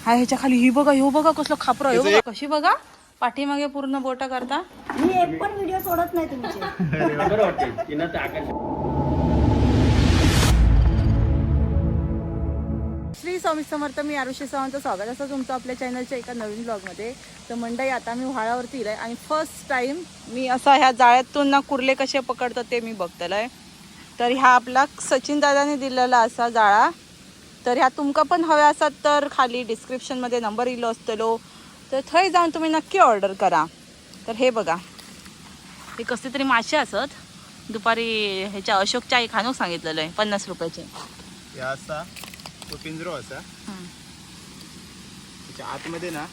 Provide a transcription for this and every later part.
हा ह्याच्या खाली ही बघा, ह्यो बघा कसलं खापरं, ह्यो बघा कशी बघा पाठीमागे पूर्ण बोटा करता. मी एक पण व्हिडिओ सोडत नाही तुमचे. श्री स्वामी समर्थ. मी आरुषी सावंत, स्वागत असं तुमचं आपल्या चॅनलच्या एका नवीन ब्लॉगमध्ये. तर मंडई आता मी व्हाळावरती आहे आणि फर्स्ट टाइम मी असा ह्या जाळ्यातून ना कुर्ले कसे पकडतात ते मी बघतलंय. तर ह्या आपला सचिन दादाने दिलेला असा जाळा. तर ह्या तुमका पण हव्या असतात तर खाली डिस्क्रिप्शनमध्ये नंबर इलो असतलो, तर थंय जाऊन तुम्ही नक्की ऑर्डर करा. तर हे बघा, हे कसले तरी मासे असत. दुपारी ह्याच्या अशोकच्या आई खाणूक सांगितलेलं आहे 50 रुपयाचे. असा तो पिंजरो असा, त्याच्या आतमध्ये ना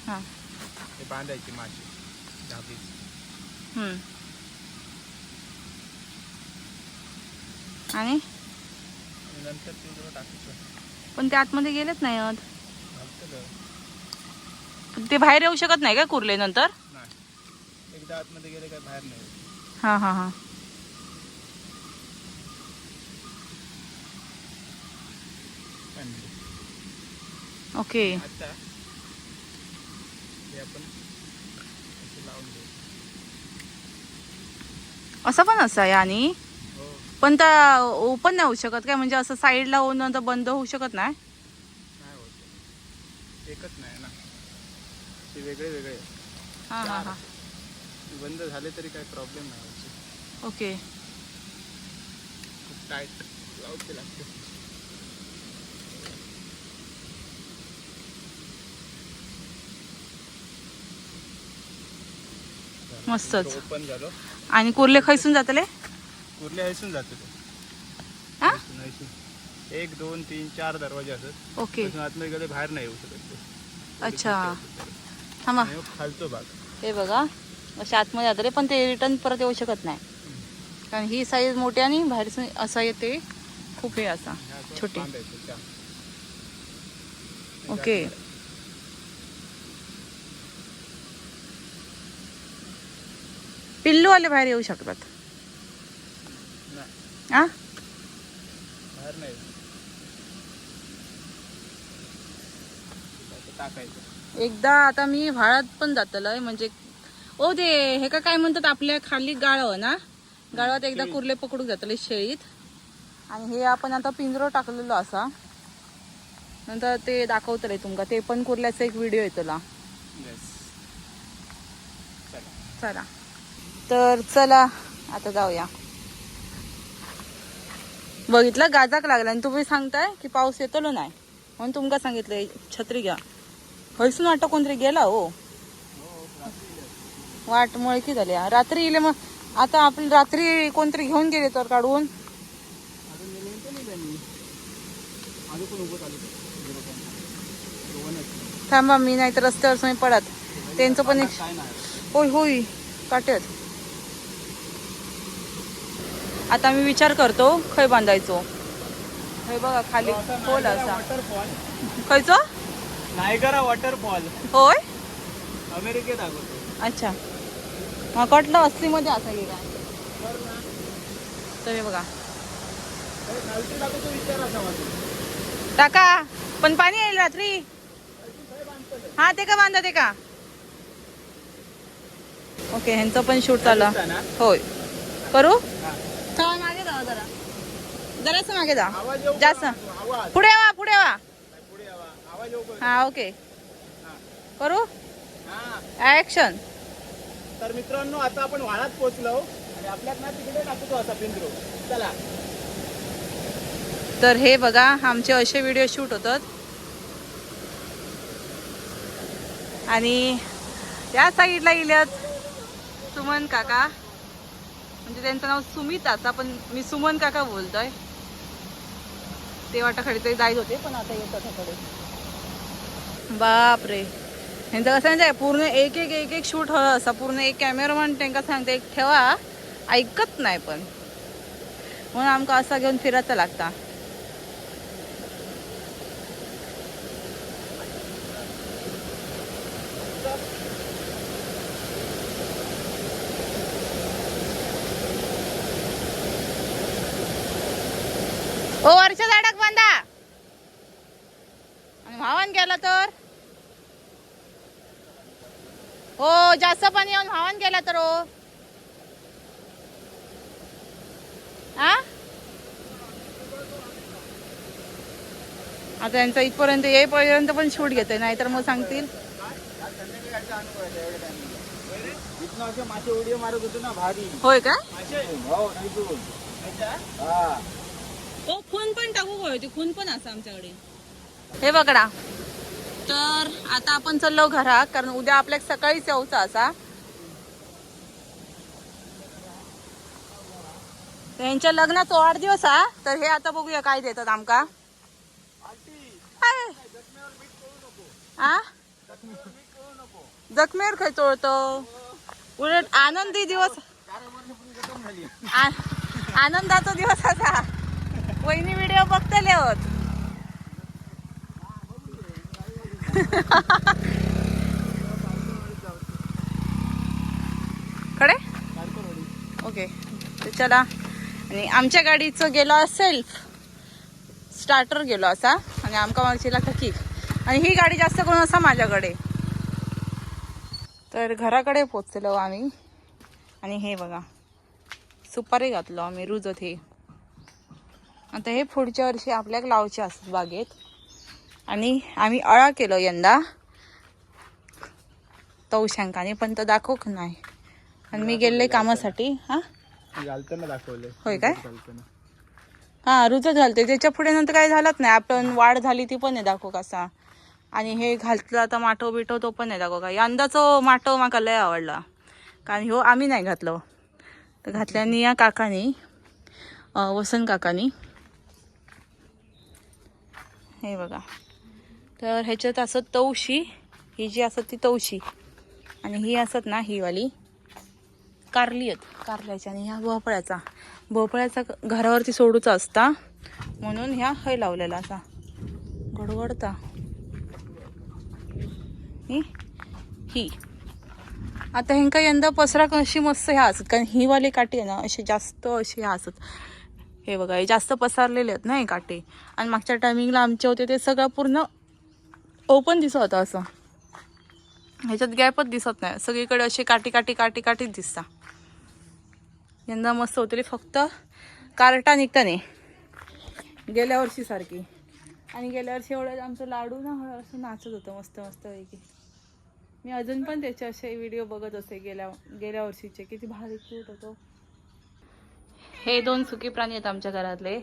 हे बांधायचे मासे धाबीच. आणि नंतर पिंजरो टाकायचं. पण ते आतमध्ये गेलेच नाही. ते बाहेर येऊ शकत नाही का कुर्ले नंतर? नाही, एकदा आतमध्ये गेले काय बाहेर नाही. हां हां हां. ओके. आता हे आपण असं लावून देऊ. असं पण असं आहे. आणि हो, पण त्या ओपन नाही होऊ शकत काय? म्हणजे असं साईडला होऊन नंतर बंद होऊ शकत नाही? नाही होत, एकच नाही ना, ते वेगळे वेगळे. हां हां हां. बंद झाले तरी काही प्रॉब्लेम नाही व्हायचे. ओके. खूप टाईट लावते लागते. मस्तच. ओपन झालो. आणि कुर्ले खैसून जातले? कुर्ले हैसून जाते ते. हा? हैसून 1 2 3 4 दरवाजे असत. ओके. आतमध्ये गेले बाहेर नाही येऊ शकत ते. अच्छा. थांबा, आणि खालतो भाग हे बघा अशा आतमध्ये जातले, पण ते रिटर्न परत येऊ शकत नाही कारण ही साईज मोठी आणि बाहेर असा येते खूप हे असा छोटी. बांधायचं त्या. ओके. पिल्लू वाले बाहेर येऊ शकतात. नाही, आ बाहेर नाही येऊ. टाकायचं. एकदा आता मी व्हाळात पण जातलंय, म्हणजे ओ ते हे का काय म्हणतात आपल्या खाली गाळव ना, गाळवात एकदा कुर्ले पकडून जातले शेळीत. आणि हे आपण आता पिंजरो टाकलेलो असा, नंतर ते दाखवतलंय तुमका. ते पण कुर्ल्याचा एक व्हिडिओ येतला. चला तर चला आता जाऊया. बघितलं गाजाक लागला आणि तुम्ही सांगताय की पाऊस येतलो नाही, म्हणून तुमका सांगितलंय छत्री घ्या. हयसून वाटतं कोणतरी गेला हो. वाट मुळकी झाली रात्री इले. मग आता आपण रात्री कोणतरी घेऊन गेले तर काढून. थांबा, मी नाही तर रस्त्यावर तुम्ही पडत. त्यांचं पण एक होय होय काट्यात. आता मी विचार करतो खय बांधायचो. हे बघा खाली खोल असा. खयचो? Niagara waterfall. होय, अमेरिकेत दाखवतो. अच्छा. मग कटलं असलीमध्ये असा की काय? तर हे बघा टाका, पण पाणी येईल रात्री. हा ते का बांधा ते का. ओके, ह्यांचं पण शूट चाललं. होय, करू. चला मागे जा जरा, जरासं मागे जा, जास्त पुढे वा पुढे वा. हा ओके, करू ऍक्शन. तर मित्रांनो, आता आपण व्हाळात पोहोचलो आणि आपल्यात ना तिकडे टाकतो असा पिंजरो. चला. तर हे बघा आमचे असे व्हिडिओ शूट होतात. आणि या साईडला इल्यात सुमन काका, म्हणजे त्यांचं नाव सुमित असा, पण मी सुमन काका बोलतोय. ते वाटतं खरी तरी जायच होते, पण आता येतात ह्याकडे. बापरे, ह्यांचं कसं म्हणजे पूर्ण एक एक एक एक शूट हवं असा. पूर्ण एक कॅमेरामॅन त्यांना सांगते एक ठेवा, ऐकत नाही. पण म्हणून आमका असा घेऊन फिरायचं लागता. ओ वरच्या झाडाक बांधा. आणि भावान गेला तर हो जास्त पाणी येऊन वाहून गेला तर हो आ आता यांचा इथपर्यंत येईपर्यंत पण शूट घेते नाहीतर मग सांगतील इथनं असे मासे उडी मारत होते ना भारी. होय का हो तिथून. हा. हो खून पण टाकू होय खून पण असं आमच्याकडे हे बघा तर आता आपण चाललो घरात कारण उद्या आपल्या सकाळीच यायचं असा त्यांच्या लग्नाचा वाढदिवस हा तर हे आता बघूया काय देतात आमका आ जखमेवर काय चोळतो उलट आनंदी दिवस आनंदाचा दिवस असा वहिनी व्हिडिओ बघतले होत खडे ओके तर चला आणि आमच्या गाडीचं गेलो असेल स्टार्टर गेलो असा आणि आमका मागची लागतं किक आणि ही गाडी जास्त करून असा माझ्याकडे तर घराकडे पोचलो आम्ही आणि हे बघा सुपारी घातलो आम्ही रुजत हे आता हे पुढच्या वर्षी आपल्याक लावचे असतात बागेत आणि आम्ही अळा केलो यंदा तवशांकाने पण तर दाखवक नाही आणि मी गेले कामासाठी हा घालताना दाखवले होय काय हा रुजत घालते त्याच्या पुढे नंतर काय झालंच नाही आपण वाढ झाली ती पण आहे दाखव कसा आणि हे घालतलं आता माटो बिटो तो पण आहे दाखव का यंदाचो माटो माका लय आवडला कारण ह्यो आम्ही नाही घातलो तर घातल्यानी या काकानी वसंत काकानी हे बघा तर ह्याच्यात असत तवशी ही जी असत ती तवशी आणि ही असत ना ही वाली कारली आहेत कारल्याच्या आणि ह्या भोपळ्याचा घरावरती सोडूचा असता म्हणून ह्या हय लावलेला असा गडगडता ही आता ह्यांका यंदा पसरा कशी मस्त ह्या असत कारण ही वाली काठी आहे ना अशी जास्त अशी ह्या असत हे बघा हे जास्त पसरलेले आहेत ना हे काटे आणि मागच्या टायमिंगला आमचे होते ते सगळं पूर्ण ओपन दिसत होतं असं ह्याच्यात गॅपच दिसत नाही सगळीकडे अशी काठी काठी काठी काठीच दिसता यंदा मस्त होते फक्त कार्टा निघता नाही गेल्या वर्षी सारखी आणि गेल्या वर्षी एवढं आमचं लाडू ना असं नाचत होतं मस्त मस्त पैकी मी अजून पण त्याचे असे व्हिडिओ बघत असे गेल्या वर्षीचे किती भारी क्यूट होतो हे 2 सुकी प्राणी आहेत आमच्या घरातले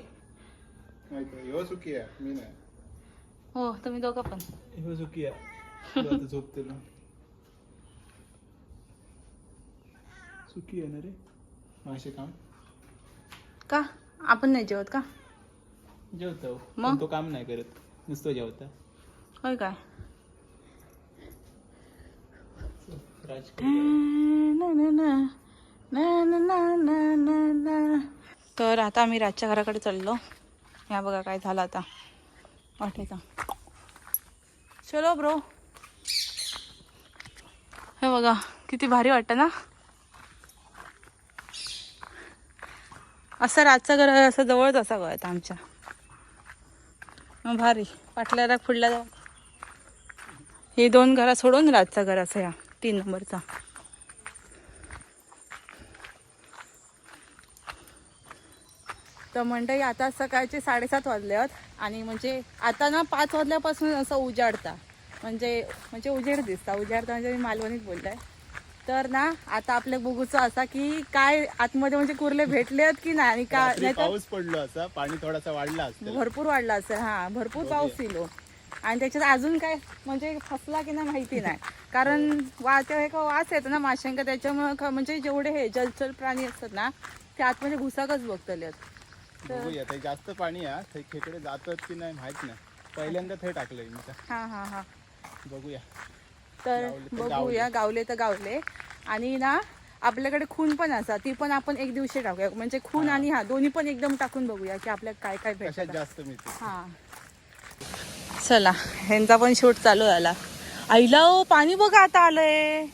सुखी आहे मी नाही हो तुम्ही दोघं पण हो सुखी आहे झोपते ना सुखी आहे ना रे मासे काम का आपण नाही जेवत का जेवतो मग? तो काम नाही करत नुसतं जेवता होय काय तर आता आम्ही राजच्या घराकडे चाललो ह्या बघा काय झालं आता वाटेचा चलो ब्रो हे बघा किती भारी वाटतं ना असं रातचं घर असं जवळच असा गळत आमच्या मग भारी पाटल्याला फुडल्या जाऊ हे 2 घरा सोडून रातचं घर असं या 3 नंबरचा तर मंडळी आता सकाळचे 7:30 वाजले आहेत आणि म्हणजे आता ना 5 वाजल्यापासून असं उजाडता म्हणजे उजेड दिसता उजाडता म्हणजे मी मालवणीत बोलताय तर ना आता आपल्या बघूचं असा की काय आतमध्ये म्हणजे कुर्ले भेटले आहेत की नाही रात्री पाऊस पडलो असा पाणी थोडासा वाढला असतं भरपूर वाढला असेल हा भरपूर पाऊस येलो आणि त्याच्यात अजून काय म्हणजे फसला की नाही माहिती नाही कारण हे का वास येतो ना माशांका त्याच्यामुळे म्हणजे जेवढे हे जलचर प्राणी असतात ना ते आतमध्ये घुसाकच बघतले बघूया ते जास्त पाणी आहे खेकडे जातात की नाही माहित नाही पहिल्यांदा ते टाकलंय मी हा हा हा बघूया तर बघूया गावले तर गावले आणि ना आपल्याकडे खून पण असा ती पण आपण एक दिवशी टाकूया म्हणजे खून आणि हा दोन्ही पण एकदम टाकून बघूया की आपल्याला काय काय भेटत जास्त मिळते हा चला ह्यांचा पण शूट चालू झाला आईला पाणी बघा आता आलंय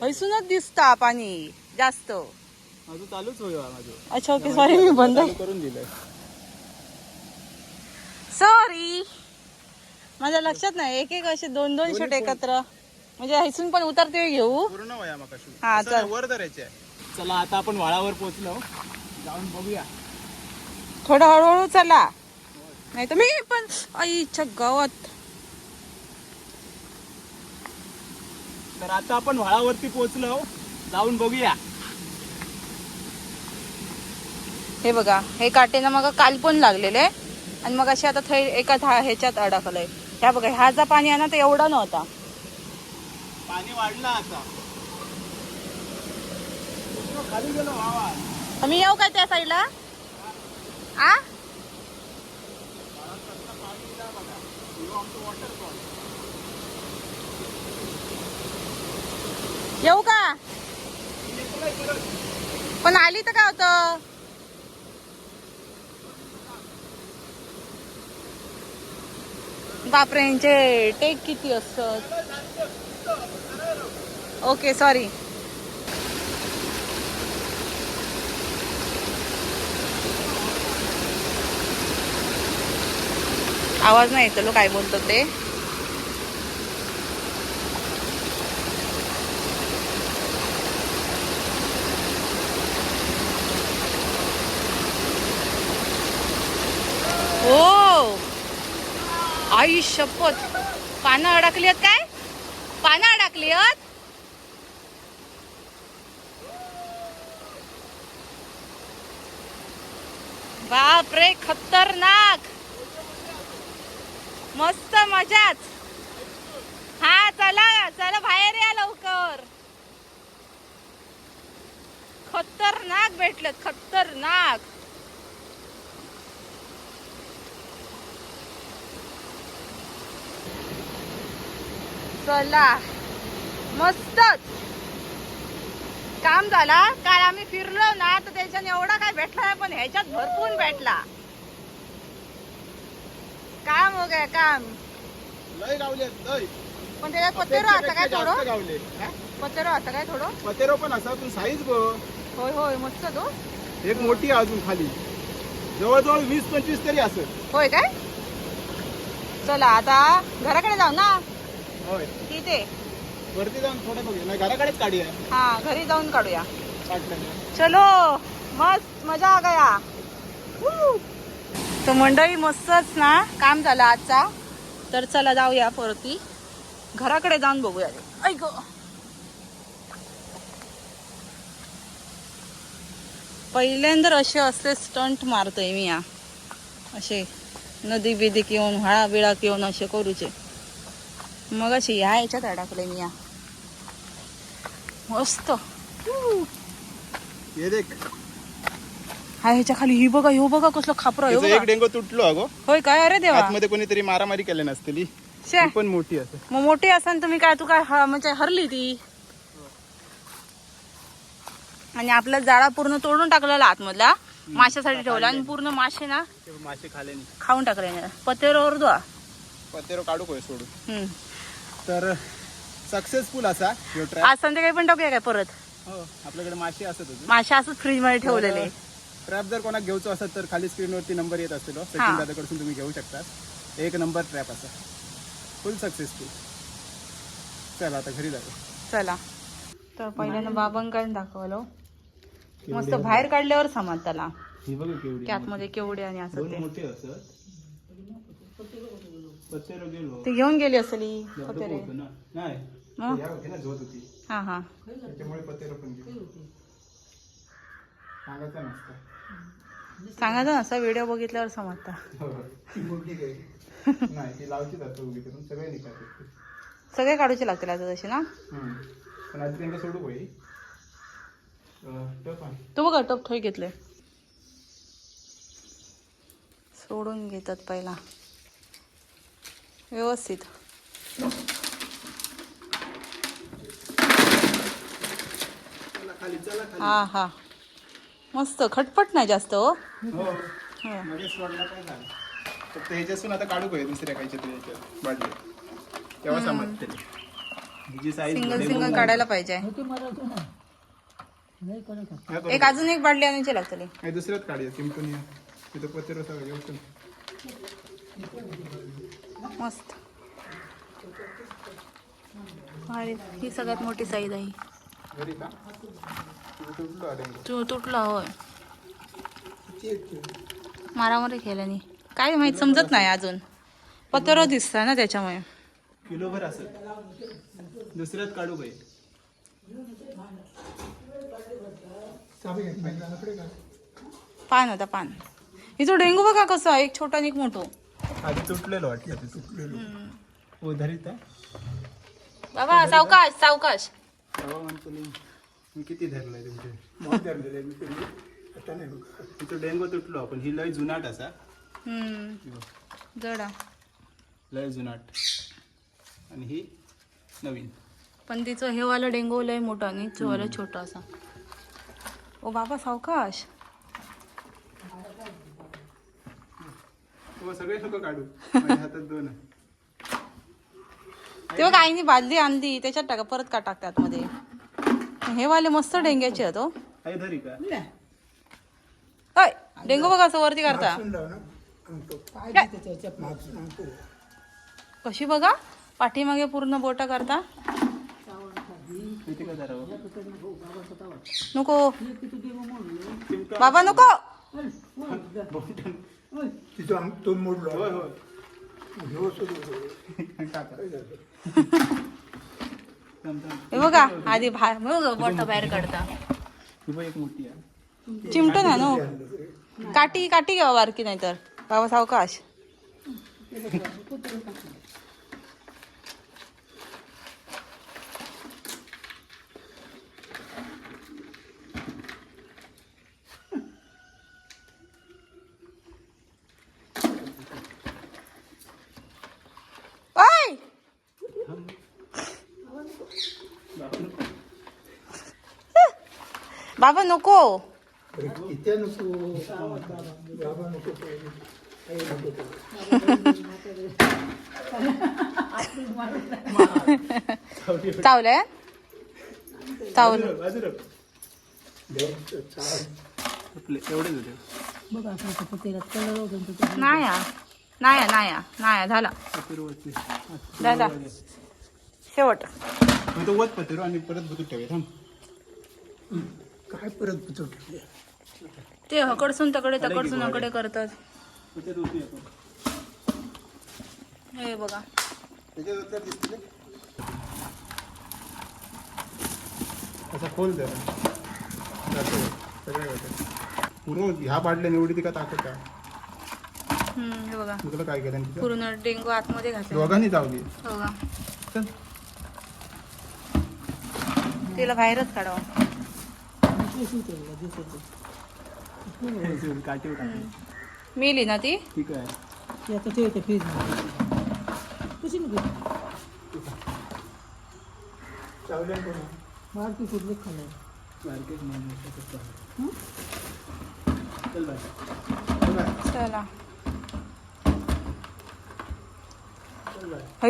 हैसूनच दिसता पाणी जास्त माझं चालूच होईल माझं अच्छा ओके सॉरी मी बंद करून दिलंय सॉरी माझ्या लक्षात नाही एक एक असे 2-2 शूट एकत्र म्हणजे हैसून पण उतरते वेळी घेऊ. पूर्ण वया मका हा, चल. वर धरायचे आहे. चला आता आपण वाळावर पोहोचलो, जाऊन बघूया. थोडं हळूहळू चला, नाही तर मी पण आईच्या गावात. तर आता आपण वाळावरती पोहोचलो, जाऊन बघूया. हे बघा, हे काटेनं मग काल पण लागलेले आणि मग अशी आता एका ह्याच्यात अडकलंय. ह्या बघा, ह्याचा पाणी आहे ना तर एवढा नव्हता. पाणी वाढलं आता, खाली गेलो वावा. मी येऊ काय त्या साईडला? आ येऊ का? पण आली तर काय होतं? बापरे, यांचे टेक किती असतात. Okay, sorry. आवाज नाही येतो काय बोलतो ते. हो, आई शपथ, पानं अडकली आहेत काय? पानं अडकली आहेत. बाप रे, खतरनाक. मस्त मजाच. हा, चला चला बाहेर या लवकर. खतरनाक भेटलेत, खतरनाक. चला, मस्तच काम झाला. काल आम्ही फिरलो ना तर त्याच्याने एवढा काय भेटला नाही, पण ह्याच्यात भरपूर भेटला. काम हो गया काम. लय गावले लय, पण त्याच्यात पतेरो आता काय जास्त थोडं, गावले. पतेरो आता काय थोडं. पतेरो पण असा पण साईज गो. होय होय, मस्त तो. एक मोठी आहे अजून खाली, जवळजवळ 20-25 तरी असत. होय काय? चला आता घराकडे जाऊ ना. होय, तिथे वरती जाऊन थोडं बघूया. नाही, घराकडेच काढी आहे. हा, घरी जाऊन काढूया. पाटल्याने. चलो, मस्त मजा आ गया. तर मंडळी, मस्तच ना काम झालं आजचा. तर चला जाऊया परती घराकडे जाऊन बघूया. ऐक, पहिल्यांदा असे असले स्टंट मारतोय मी. या असे नदी बिदी येऊन, व्हाळा बिळा येऊन असे करूचे. मग अशी ह्या ह्याच्यात अडकले मी. या मस्त. हे देख, हा, ह्याच्या खाली ही बघा, ह्यो बघा कसलं खापर. त्याचं एक डेंगो तुटलो अगो. होय काय? अरे देवा. आतमध्ये कोणीतरी मारामारी केली नसतली. शे, ती पण मोठी असते. मग मोठी असन तुम्ही काय, तू काय म्हणजे हरली ती. आणि आपला जाळा पूर्ण तोडून टाकलेला आतमधला, माशासाठी ठेवला आणि पूर्ण मासे ना ते मासे खाले नाही. खाऊन टाकले. पतेरोवर द्वा. पतेरो काढू कोय सोडून. हम्म. तर सक्सेसफुल असा ह्यो ट्रॅप. आज संध्याकाळी पण टाकूया काय परत? हो, आपल्याकडे मासे असत होते. मासे असंच फ्रीज मध्ये ठेवलेले. ट्रॅप जर कोणाक घ्यायचो असत तर खाली स्क्रीनवरती नंबर येत असतो, सचिन दादाकडून तुम्ही घेऊ शकता. एक नंबर ट्रॅप असा, फुल सक्सेसफुल. चला आता घरी जातो. चला. तर पहिल्यानं बाबांकडे दाखवलं. मस्त बाहेर काढल्यावर समाज त्याला ही बघ केवढी की आतमध्ये केवढे आणि असं दोन ते. मोठे असत. पतेरो गेलो ते घेऊन गेली असली पतेरे. होतं ना. नाही, मग? या होती ना, झोत होती, हा हा, त्याच्यामुळे पतेरो पण गेलो. सांगायचं नसतं. सांगायचं ना, असा व्हिडिओ बघितल्यावर समजता. ती मोठी काय नाही, ती लावची जातो उभी करून सगळे निघतात. सगळे काढूचे लागतील आता तसे ना. पण आधी त्यांना सोडू होई. टप आहे. तू बघा, टप थोडी घेतले. सोडून घेतात पहिला व्यवस्थित. हा हा, मस्त खटपट नाही जास्त. हो, मध्येच सोडला काय झालं. फक्त ह्याच्यासून आता काढू काय दुसऱ्या काहीच्या तरी ह्याच्यात बाटली, तेव्हा समजते हिची साईज. सिंगल सिंगल काढायला पाहिजे. एक अजून एक बाटली आणायची लागतली. दुसऱ्यात काढूया चिंपून. तिथं पतेरो सगळं मस्त. अरे ही सगळ्यात मोठी साईज आहे. घरी का तुटलो डेंगू. तुटला होय. मारामारी केल्याने काय माहित समजत नाही अजून. पत्र दिसत ना त्याच्यामुळे. किलोभर असेल. दुसऱ्यात काढू बाई. पान होता पान. हिचो डेंगू बघा कसा एक छोटा आणि एक मोठो. आधी तुटलेलो वाटलं ते तुटलेलो. हो धरीत आहे. बाबा सावकाश सावकाश. तेव्हा म्हणतो मी किती धरलंय तुमचे. तिथं डेंगू तुटलो आपण. ही लय जुनाट असा. जडा लय जुनाट आणि ही नवीन. पण तिचं हे वाला डेंगू लय मोठा आणि तो वाला छोटा असा. ओ बाबा सावकाश. हो सगळे लोक काढू. माझ्या हातात 2 आहे. तेव्हा काहींनी बादली आणली त्याच्यात टाका परत का टाकतात मध्ये. हे वाले मस्त डेंग्याचे आहेत हो. काही धरी का अय डेंगू बघा असं वरती करता. कशी बघा पाठीमागे पूर्ण बोटा करता. किती का धरावं. नको बाबा नको. होय होय हे बघा आधी बोटा बाहेर काढता. ही पण एक मोठी आहे. चिमट ना नो. काठी काठी घ्यावा बारकी नाही तर. बाबा सावकाश. ओय बाबा नको. चावलंय चावलं एवढेच होते. नाया नाया नाया नाया झाला झाला शेवट. तो वत पत्रो आणि परत बुतून ठेवूया. थांब काय परत बुतून ठेवूया. ते हकडसून तकडे तकडसून अकडे करतात. हे बघा असा खोल जरा पूर्ण ह्या पाडल्या निवडी ती का ताकद का. हे बघा तुला काय केलं पूर्ण डेंगू आतमध्ये घातला. दोघांनी चावली. हो का चल तिला बाहेरच काढावं. काठी मिली ना ती. ठीक आहे. चला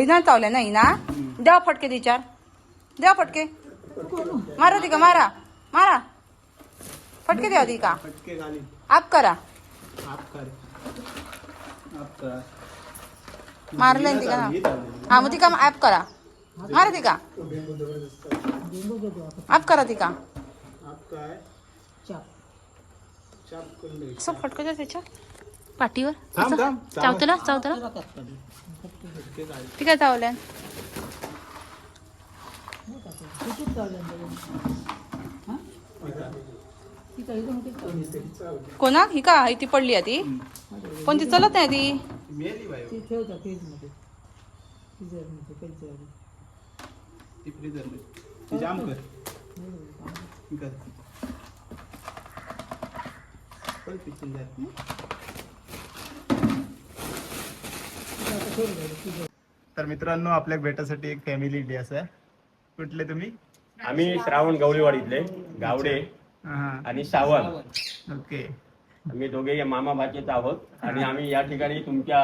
ना चावल्या नाही ना. द्या फटके तिच्यावर द्या फटके. मारा ती का मारा मारा फटके द्या ती का. फटके घाली. आप करा आप कर. आप कर. मारलं ती का हा मग ती का ऍप करा. मारा ती का आप करा ती का. आप काय चाप करून दे. असं फटकं द्या त्याच्या पाठीवर. थांब थांब. चावतला चावतला फटके घाल. ती काय चावल्या. कोणा ही का ती पडली आहे ती. पण ती चलत नाही ती. मेली बाई. ती फ्रीजर मध्ये. ती जाम कर. कर. पण पिचून जा. तर मित्रांनो आपल्या भेटासाठी एक फॅमिली डे असा. कुठले तुम्ही. आम्ही श्रावण गवळीवाडीतले गावडे आणि सावंत. ओके. आम्ही दोघे मामा भाचेच आहोत आणि आम्ही या ठिकाणी तुमच्या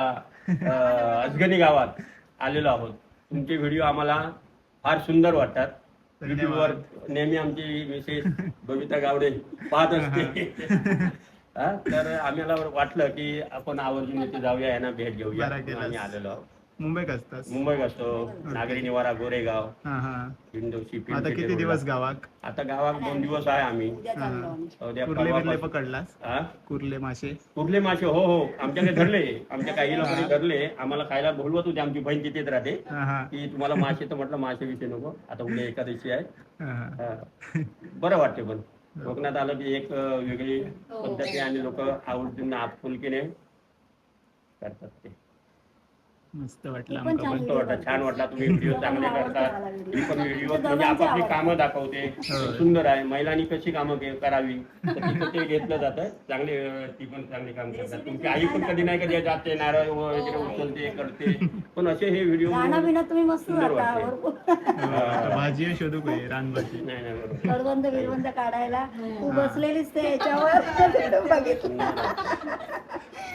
अजगणी गावात आलेलो आहोत. तुमचे व्हिडिओ आम्हाला फार सुंदर वाटतात. युट्यूबवर नेहमी आमची मिसेस बबिता गावडे पाहत असते. तर आम्हाला वाटलं की आपण आवर्जून इथे जाऊया यांना भेट घेऊया. बरं केलं. आम्ही आलेलो आहोत. मुंबईत असतास. मुंबईत असतो. नागरी निवारा गोरेगाव, हा हा. इंदोशी, आता पिंपरी किती चिंचवड. दिवस गावाक? आता गावात 2 दिवस आहे आम्ही. उद्या चाललो आम्ही. उद्या कुर्ले बिर्ले परवापासून- पकडलास? हा? कुर्ले मासे? कुर्ले मासे हो हो आमच्याकडे धरले. आमच्या काही लोकांनी धरले. आम्हाला खायला बोलवत होते. आमची बहीण तिथेच राहते हा हा. की तुम्हाला मासे, तर म्हटलं मासे विषय नको, आता उद्या एकादशी आहे. हा, हा. हा. बरं वाटते. पण कोकणात आलं की एक वेगळी पद्धती आणि लोक आवडून आपुलकीने करतात ते. मस्त वाटलं पण आमका छान पण. मस्त वाटतं. छान वाटला. तुम्ही व्हिडिओ चांगले करतात. मी पण व्हिडिओ म्हणजे दोघांची आपापली आवड. कामं दाखवते. सुंदर आहे. महिलांनी कशी कामं करावी तर तिथं ते घेतलं जातं. चांगले ती पण चांगली काम करतात. तुमची आई पण कधी नाही कधी जाते, नारळ वगैरे उचलते, करते. पण असे हे व्हिडिओ गाणं बिणं तुम्ही मस्त सुंदर जाता वाटते. भरपूर. हो, आता भाजी शोधू काय रानभाजी. नाही नाही बरोबर. करवंद बिरवंद काढायला तू बसलेलीस ते याच्यावर बघितलं.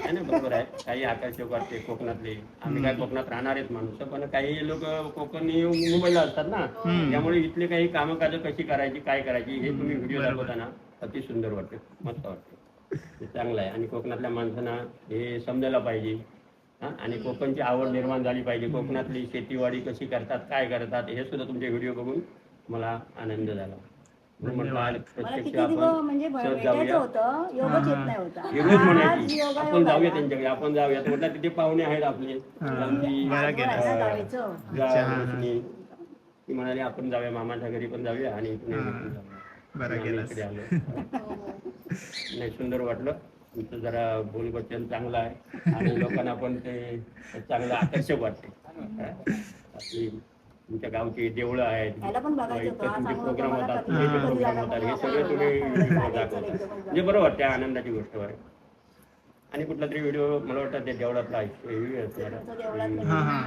नाही नाही बरोबर आहे. काही आकर्षक वाटते कोकणातले. आम्ही काय कोकणात राहणारेच माणूस, पण काही लोक कोकणी मुंबईला असतात ना, त्यामुळे इथले काही कामं काज कशी करायची, काय करायची हे तुम्ही व्हिडिओ दाखवताना अति सुंदर वाटते, मस्त वाटते. ते चांगलं आहे. आणि कोकणातल्या माणसांना हे समजायला पाहिजे. हा, आणि कोकणची आवड निर्माण झाली पाहिजे. कोकणातली शेतीवाडी कशी करतात, काय करतात, हे सुद्धा तुमचे व्हिडिओ बघून मला आनंद झाला. म्हणून म्हटलं आज मला प्रत्यक्ष किती दिवस आपण म्हणजे सहज भेटायचं जाऊया. होतं, योगच येत नाही होता. हे रोज आज म्हणायची योगा आपण जाऊया योगा. त्यांच्याकडे, आपण जाऊया. तर म्हटलं तिथे पाहुणे आहेत आपले आमची बरा केला. आज आहे ना जायचं. रोशनी. ती म्हणाली आपण जाऊया, मामाच्या घरी पण जाऊया आणि इकडे पण जाऊया. बरा आम्ही केलास. इकडे आलो. नाही सुंदर वाटलं. तुमचं जरा बोलवचन चांगलं आहे आणि लोकांना पण ते चांगलं आकर्षक वाटते. आपली तुमच्या गावची देवळं आहेत, ह्याला पण बघायचं इथं होतं. तुमचे आज प्रोग्राम आम्हाला होतात, कधी- तुमचे कधी प्रोग्राम जाणार होतात, हे मग सगळे आपण तुम्ही जायचं दाखवता. एकदम. म्हणजे बरं वाटते, आनंदाची गोष्ट आहे. आणि कुठला तरी व्हिडिओ मला वाटतं ते देवळातला आहे. हा हा.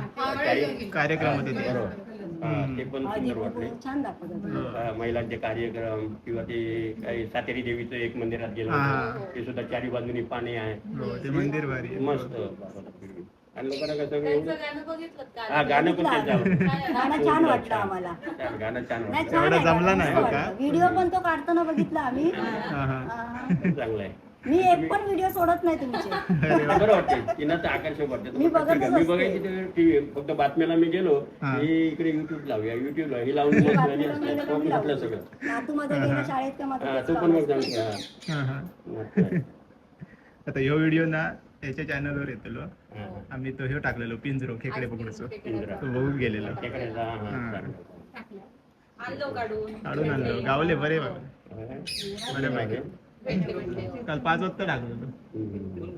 कार्यक्रम होते ते. हा, ते पण सुंदर वाटले. छान दाखवत होते. महिलांचे कार्यक्रम किंवा ते काही सातेरी देवीचं एक मंदिरात गेलं होतं. ते सुद्धा चारी बाजूनी पाणी आहे. हो, ते मंदिर भारी आहे. मस्त. आणि लोकांना कसं हा गाणं पण त्यांचं आवडतं. गाणं छान वाटलं आम्हाला. गाणं छान नाही वाटतं. छान एवढं आहे, जमलं मस्त नाही वाटलं. का? व्हिडिओ पण तो काढताना बघितला आम्ही. हा हा. चांगलं आहे. मी एक पण व्हिडिओ सोडत नाही तुमचे. बरं वाटते. तिनं तर आकर्षक वाटते. मी बघतच मी असते. बघायची टीव्ही, फक्त बातम्याला मी गेलो हा. मी इकडे युट्यूब लावूया, युट्यूबला हे लावून मी बसलेली बातमीला असते. गेलं का मी कोकणातलं लावते. सगळं. नातूमध्ये गेलं शाळेत का माझं हा, तेच तो काम पण मग असतं. सांगतो. हा हा. मस्त आहे. आता ह्यो व्हिडिओ ना त्याच्या चॅनलवर येतलो. हा. आम्ही तो ह्यो टाकलेलो पिंजरो खेकडे पकडूचो. इंदिरा. तो बघून गेलेलो. तिकडे जा, हा, हा. चालेल. काढून आणलो. गावले बरे बघा. हा. बरे पाहिजे. काल 5 वाजता टाकलेलो. हम्म.